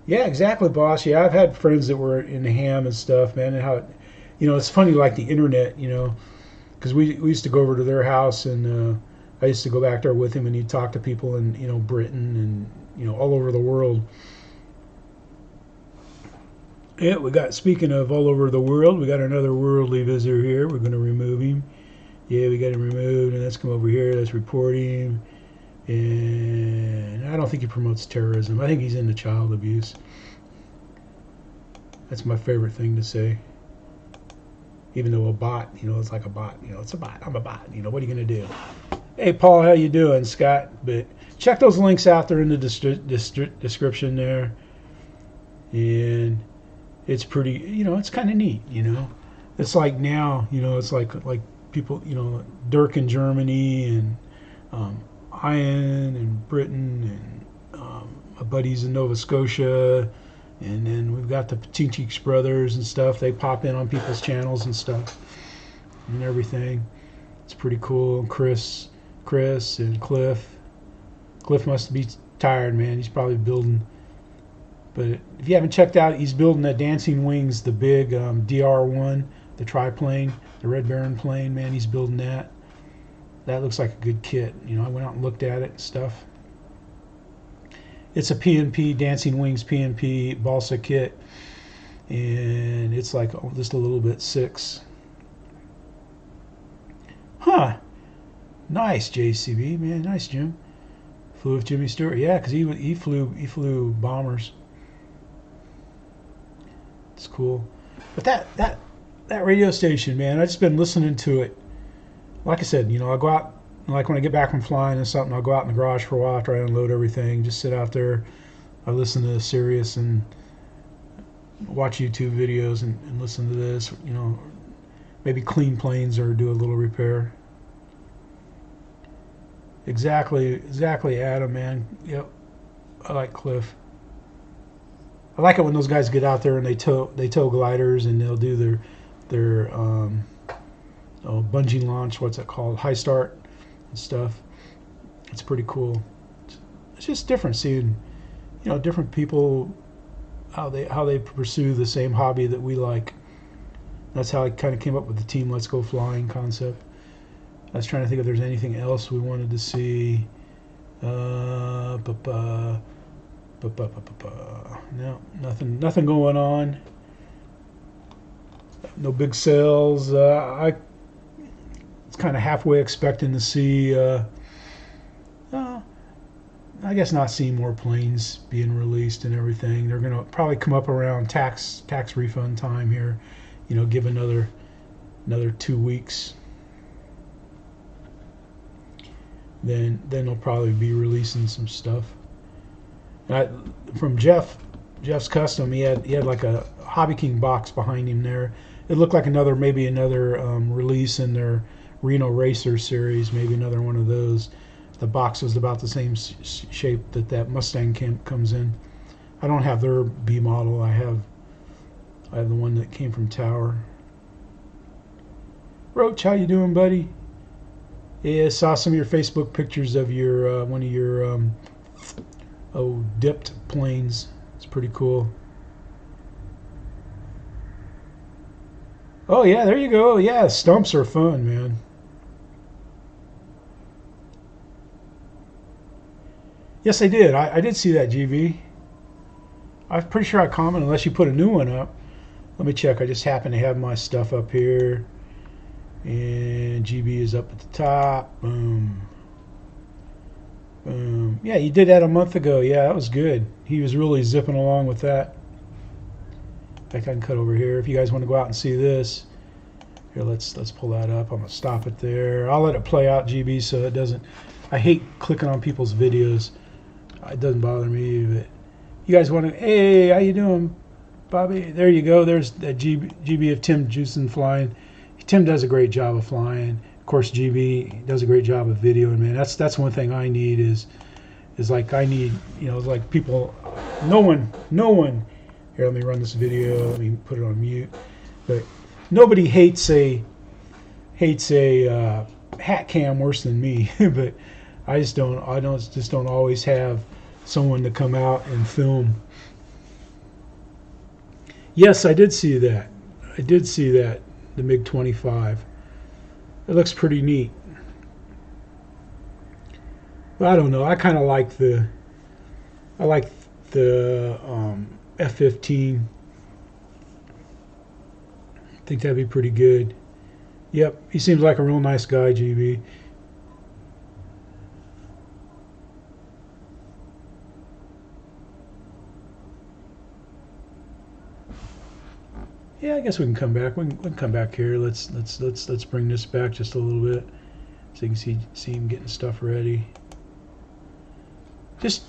yeah, exactly, boss. Yeah, I've had friends that were in the ham and stuff, man. And how, you know, it's funny, like the internet, you know, because we used to go over to their house, and I used to go back there with him, and he'd talk to people in, you know, Britain and, you know, all over the world. Yeah, speaking of all over the world, we got another worldly visitor here. We're going to remove him. Yeah, we got him removed, and let's come over here. Let's report him. And I don't think he promotes terrorism. I think he's into child abuse. That's my favorite thing to say. Even though a bot, you know, it's like a bot. You know, it's a bot. I'm a bot. You know, what are you going to do? Hey, Paul, how you doing, Scott? But check those links out there in the description there. And it's pretty, you know, it's kind of neat, you know. It's like now, you know, it's like people, you know, Dirk in Germany, and Ian in Britain, and my buddies in Nova Scotia, and then we've got the Patinchik brothers and stuff. They pop in on people's channels and stuff and everything. It's pretty cool. Chris and Cliff. Cliff must be tired, man. He's probably building. But if you haven't checked out, he's building that Dancing Wings, the big DR1, the triplane, the Red Baron plane, man. He's building that. That looks like a good kit. You know, I went out and looked at it and stuff. It's a PNP, Dancing Wings PNP balsa kit. And it's like just a little bit 6. Huh. Nice, JCB, man. Nice, Jim. Flew with Jimmy Stewart. Yeah, because he flew bombers. It's cool. But that radio station, man, I've just been listening to it. Like I said, you know, I'll go out, like when I get back from flying and something, I'll go out in the garage for a while after I unload everything, just sit out there. I listen to Sirius and watch YouTube videos and listen to this, you know, maybe clean planes or do a little repair. Exactly, Adam, man. Yep, I like Cliff. I like it when those guys get out there and they tow gliders, and they'll do their bungee launch. What's it called? High start and stuff. It's pretty cool. It's just different seeing, you know, different people how they pursue the same hobby that we like. That's how I kind of came up with the Team Let's Go Flying concept. I was trying to think if there's anything else we wanted to see. No, nothing going on. No big sales. I was kind of halfway expecting to see. I guess not seeing more planes being released and everything. They're gonna probably come up around tax refund time here. You know, give another 2 weeks. Then they'll probably be releasing some stuff. From Jeff's Custom, he had like a Hobby King box behind him there. It looked like maybe another release in their Reno Racer series, maybe another one of those. The box was about the same shape that Mustang comes in. I don't have their B model. I have the one that came from Tower. Roach, how you doing, buddy? Yeah, I saw some of your Facebook pictures of your one of your dipped planes. It's pretty cool. Oh yeah, there you go. Yeah, stumps are fun, man. Yes, I did. I did see that, GV. I'm pretty sure I commented, unless you put a new one up. Let me check. I just happen to have my stuff up here. And GB is up at the top. Boom. Yeah, you did that a month ago. Yeah, that was good. He was really zipping along with that. In fact, I can cut over here if you guys want to go out and see this. Here, let's pull that up. I'm gonna stop it there. I'll let it play out, GB, so it doesn't. I hate clicking on people's videos. It doesn't bother me, but you guys want to. Hey, how you doing, Bobby? There you go. There's that GB of Tim juicing flying. Tim does a great job of flying. Of course, GB does a great job of videoing. Man, that's one thing I need is like I need, you know, like people. No one. Here, let me run this video. Let me put it on mute. But nobody hates a hat cam worse than me. But I just don't always have someone to come out and film. Yes, I did see that. The MiG-25. It looks pretty neat. But I don't know. I kind of like the F-15. I think that'd be pretty good. Yep, he seems like a real nice guy, GB. Yeah, I guess we can come back. We can come back here. Let's bring this back just a little bit, so you can see him getting stuff ready. Just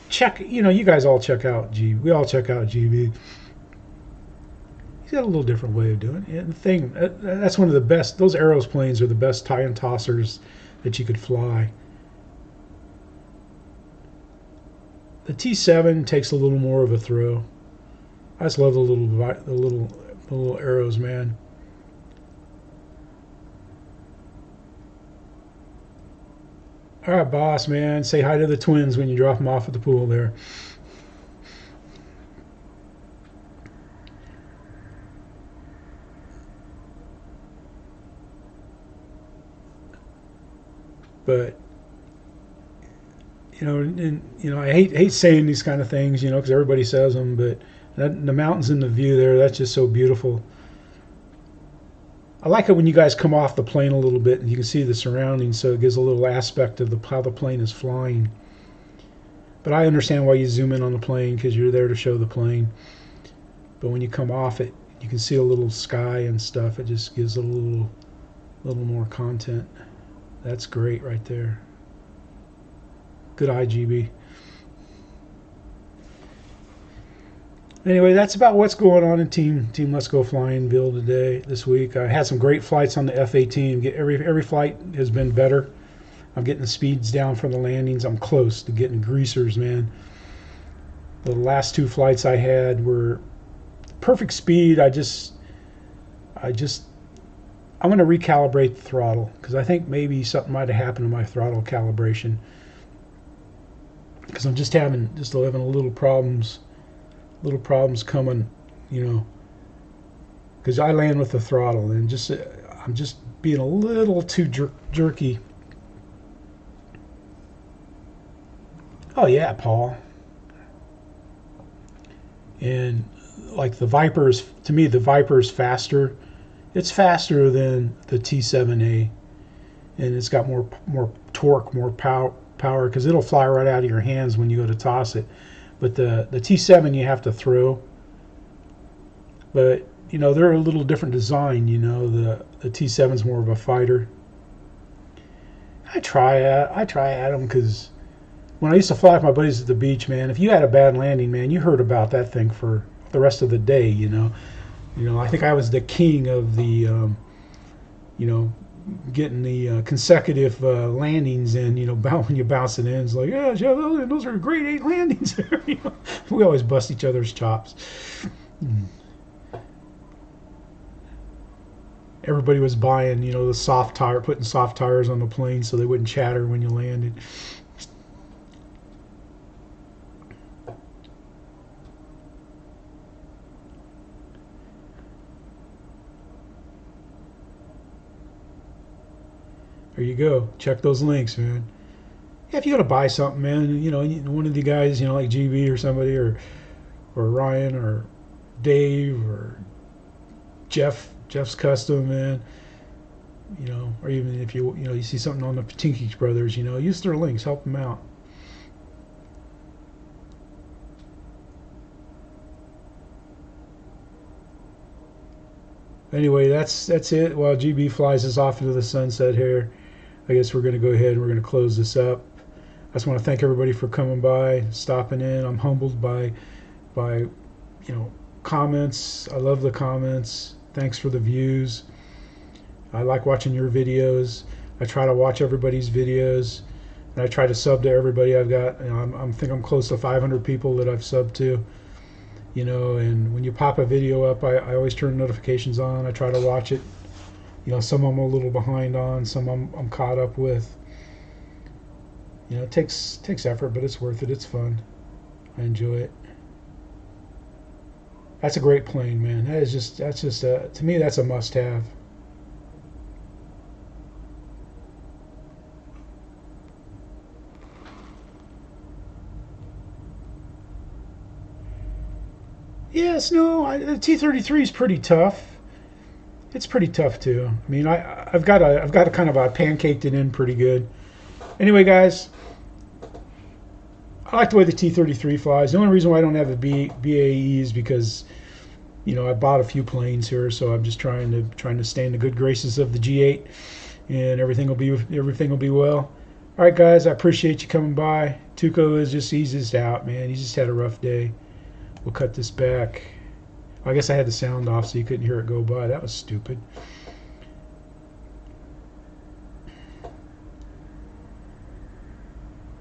check. You know, you guys all check out GB. We all check out GB. He's got a little different way of doing it. And the thing, that's one of the best. Those aeroplanes are the best tie and tossers that you could fly. The T7 takes a little more of a throw. I just love the little arrows, man. All right, boss, man. Say hi to the twins when you drop them off at the pool there. But I hate saying these kind of things, because everybody says them. But the mountains and the view there, that's just so beautiful. I like it when you guys come off the plane a little bit and you can see the surroundings, so it gives a little aspect of how the plane is flying. But I understand why you zoom in on the plane, because you're there to show the plane. But when you come off it, you can see a little sky and stuff. It just gives a little more content. That's great right there. Good eye, GB. Anyway, that's about what's going on in Team Let's Go Flyingville this week. I had some great flights on the F-18. Every flight has been better. I'm getting the speeds down for the landings. I'm close to getting greasers, man. The last two flights I had were perfect speed. I'm going to recalibrate the throttle, because I think maybe something might have happened to my throttle calibration, because I'm just having a little problems coming, because I land with the throttle and I'm just being a little too jerky. Oh yeah, Paul. And like the Viper's, to me the Viper's faster. It's faster than the T7A, and it's got more torque, more power, because it'll fly right out of your hands when you go to toss it. But the T7 you have to throw. But they're a little different design. The T7's more of a fighter. I try at them, because when I used to fly with my buddies at the beach, man, if you had a bad landing, man, you heard about that thing for the rest of the day. I think I was the king of the, getting the consecutive landings in, when you bounce it in. It's like, yeah, those are grade 8 landings. We always bust each other's chops. Everybody was buying, the soft tire, putting soft tires on the plane so they wouldn't chatter when you landed. There you go. Check those links, man. Yeah, if you got to buy something, man, one of the guys, like GB or somebody, or Ryan or Dave or Jeff's Custom, man, or even if you see something on the Patinkich Brothers, use their links, help them out. anyway, that's it. While GB flies us off into the sunset here, I guess we're going to go ahead and we're going to close this up. I just want to thank everybody for coming by, stopping in. I'm humbled by comments. I love the comments. Thanks for the views. I like watching your videos. I try to watch everybody's videos, and I try to sub to everybody I've got. I think I'm close to 500 people that I've subbed to. And when you pop a video up, I always turn notifications on. I try to watch it. Some I'm a little behind on, some I'm caught up with. It takes effort, but it's worth it. It's fun. I enjoy it. That's a great plane, man. That's just to me, that's a must-have. Yes, no, the T-33 is pretty tough. It's pretty tough too. I mean, I've got a kind of pancaked it in pretty good. Anyway, guys, I like the way the T-33 flies. The only reason why I don't have the BAE is because, I bought a few planes here, so I'm just trying to stay in the good graces of the G8, and everything will be well. All right, guys, I appreciate you coming by. Tuco he's just out, man. He's just had a rough day. We'll cut this back. I guess I had the sound off so you couldn't hear it go by. That was stupid.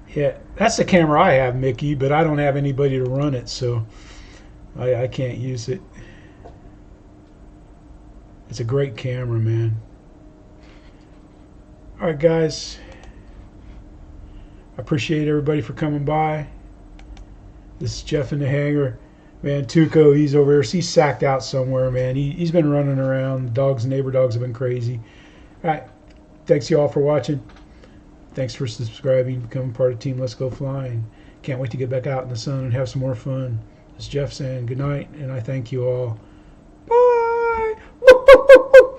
Yeah, that's the camera I have, Mickey, but I don't have anybody to run it, so I can't use it. It's a great camera, man. All right, guys. I appreciate everybody for coming by. This is Jeff in the hangar. Man, Tuco, he's over here. He's sacked out somewhere, man. He's been running around. Neighbor dogs have been crazy. All right. Thanks, you all, for watching. Thanks for subscribing, becoming part of Team Let's Go Flying. Can't wait to get back out in the sun and have some more fun. This is Jeff saying good night, and I thank you all. Bye! Woo, woo, woo, woo.